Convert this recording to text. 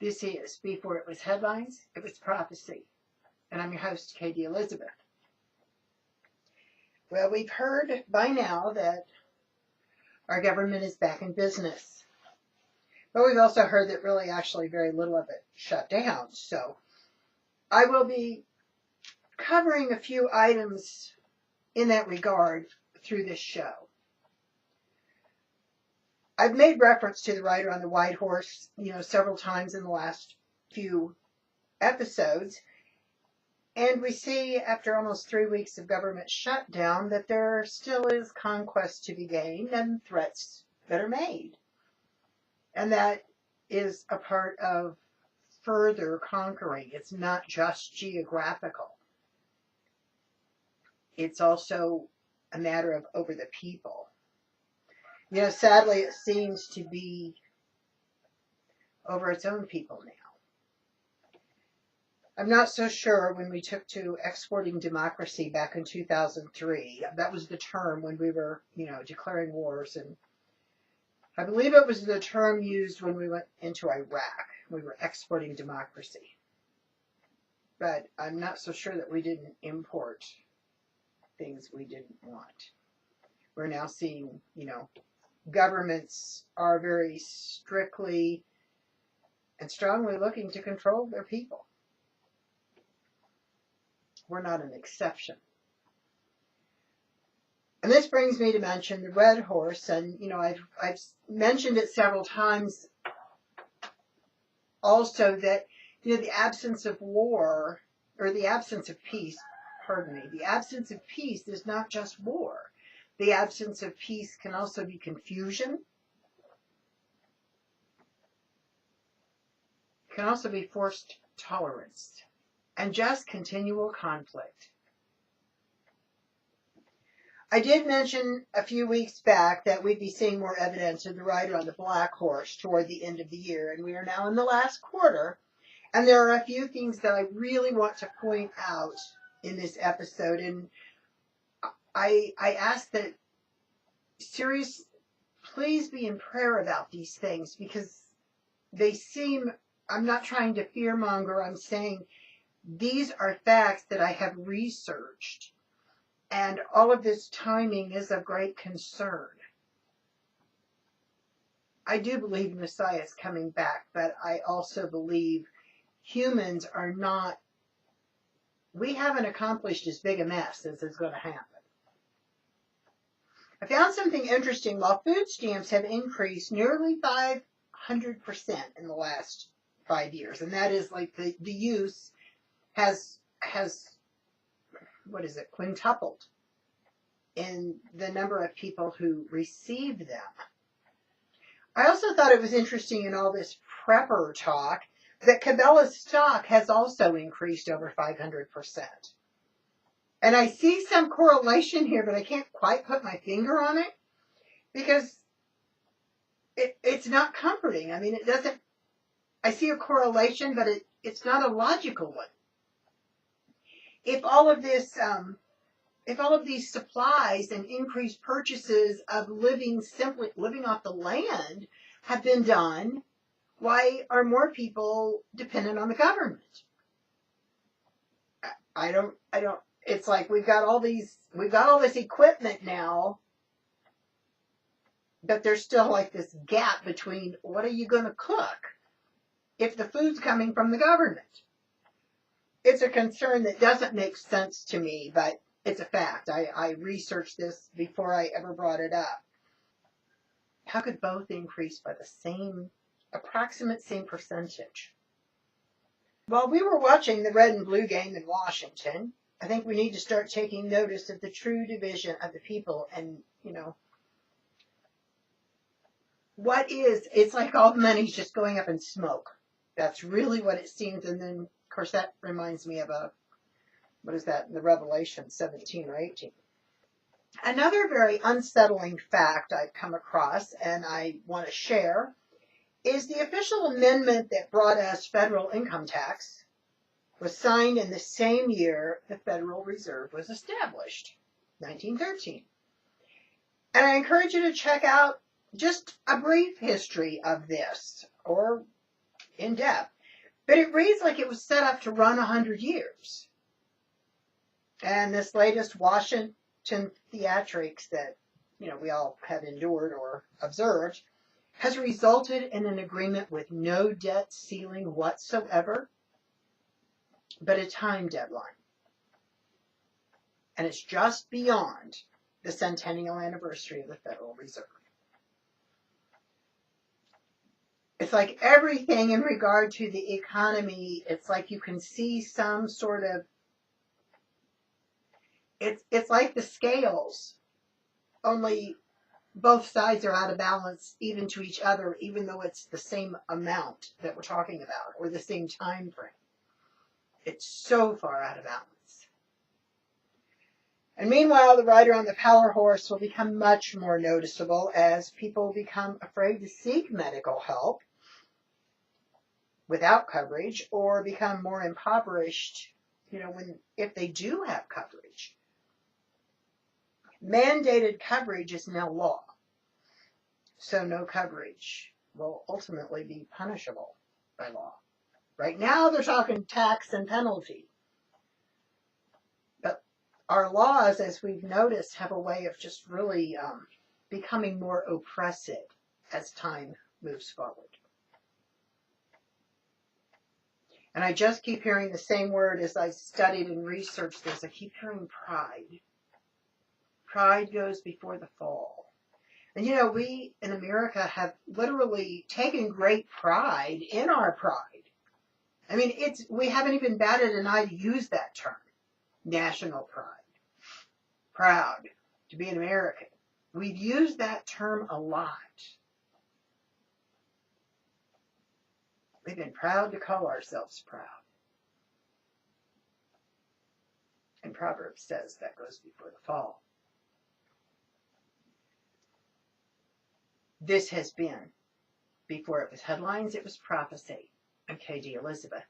This is Before It Was Headlines, It Was Prophecy. And I'm your host, Katie Elizabeth. Well, we've heard by now that our government is back in business. But we've also heard that really actually very little of it shut down. So I will be covering a few items in that regard through this show. I've made reference to the rider on the white horse, several times in the last few episodes. And we see, after almost 3 weeks of government shutdown, that there still is conquest to be gained and threats that are made. And that is a part of further conquering. It's not just geographical. It's also a matter of over the people. Sadly, it seems to be over its own people now. I'm not so sure when we took to exporting democracy back in 2003. That was the term when we were, declaring wars. And I believe it was the term used when we went into Iraq. We were exporting democracy. But I'm not so sure that we didn't import things we didn't want. We're now seeing, governments are very strictly and strongly looking to control their people. We're not an exception. And this brings me to mention the red horse, and I've mentioned it several times also that the absence of war, or the absence of peace, the absence of peace is not just war. The absence of peace can also be confusion. It can also be forced tolerance and just continual conflict. I did mention a few weeks back that we'd be seeing more evidence of the rider on the black horse toward the end of the year, and we are now in the last quarter, and there are a few things that I really want to point out in this episode, and I ask that please be in prayer about these things, because they seem, I'm not trying to fearmonger, I'm saying these are facts that I have researched, and all of this timing is of great concern. I do believe Messiah is coming back, but I also believe humans are not, we haven't accomplished as big a mess as is going to happen. I found something interesting. While food stamps have increased nearly 500% in the last 5 years, and that is like the use has quintupled in the number of people who receive them. I also thought it was interesting in all this prepper talk that Cabela's stock has also increased over 500%. And I see some correlation here, but I can't quite put my finger on it because it's not comforting. I mean, it doesn't, I see a correlation, but it's not a logical one. If all of these supplies and increased purchases of living off the land have been done, why are more people dependent on the government? I don't, it's like we've got all this equipment now, but there's still like this gap between what are you going to cook if the food's coming from the government? It's a concern that doesn't make sense to me, but it's a fact. I researched this before I ever brought it up. How could both increase by the approximate same percentage? While we were watching the red and blue game in Washington, I think we need to start taking notice of the true division of the people. And, it's like all the money's just going up in smoke. That's really what it seems. And then, of course, that reminds me of the Revelation 17 or 18. Another very unsettling fact I've come across and I want to share is the official amendment that brought us federal income tax was signed in the same year the Federal Reserve was established, 1913. And I encourage you to check out just a brief history of this, or in depth. But it reads like it was set up to run 100 years. And this latest Washington theatrics that, we all have endured or observed has resulted in an agreement with no debt ceiling whatsoever, but a time deadline. And it's just beyond the centennial anniversary of the Federal Reserve. It's like everything in regard to the economy, it's like you can see some sort of, it's like the scales, only both sides are out of balance even to each other, even though it's the same amount that we're talking about, or the same time frame. It's so far out of balance. And meanwhile, the rider on the power horse will become much more noticeable as people become afraid to seek medical help without coverage, or become more impoverished, if they do have coverage. Mandated coverage is now law, so no coverage will ultimately be punishable by law. Right now they're talking tax and penalty. But our laws, as we've noticed, have a way of just really becoming more oppressive as time moves forward. And I just keep hearing the same word as I studied and researched this. I keep hearing pride. Pride goes before the fall. And we in America have literally taken great pride in our pride. I mean, we haven't even batted an eye to use that term. National pride. Proud to be an American. We've used that term a lot. We've been proud to call ourselves proud. And Proverbs says that goes before the fall. This has been, before it was headlines, it was prophecy. I'm KD Elizabeth.